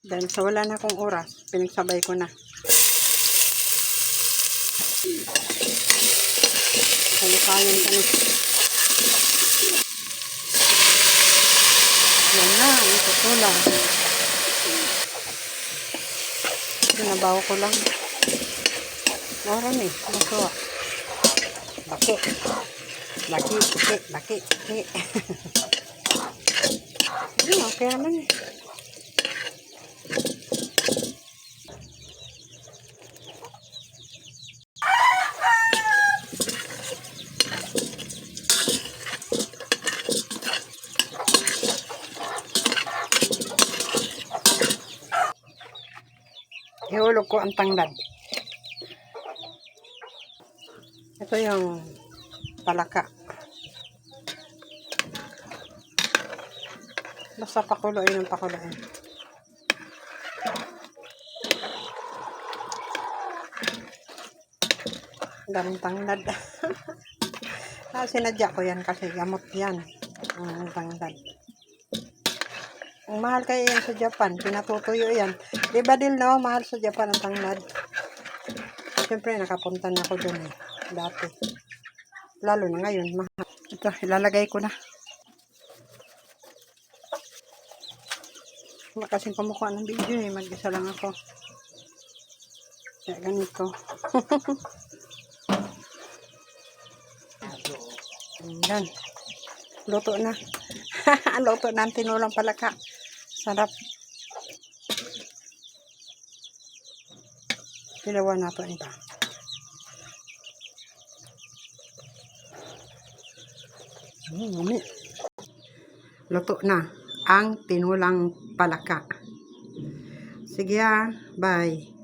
Dahil sa wala na akong oras, pinagsabay ko na. Kalikayan ka na. Yan na, ito ko lang. Sinabaw ko lang. Oran eh, masuwa. Laki. Laki, laki, laki, laki. Okay naman eh. Ihulog ko ang tanglad. Ito yung palaka. Basta pakuloyin ang pakuloyin. Daming tanglad. Sinadya ko yan kasi gamot yan. Ang tanglad. Ang mahal kayo yan sa Japan. Pinatutuyo yan. Diba din no? Mahal sa Japan ang tanglad. Siyempre nakapunta na ako dun eh. Dati. Lalo na ngayon. Mahal. Ito, ilalagay ko na. Wala kasing pamukha ng video eh. Mag-isa lang ako. Kaya ganito. Ayan. Luto na. Luto na ang tinulang palaka. Sarap. Pilawan na ito iba. Luto na ang tinulang palaka. Sige bye.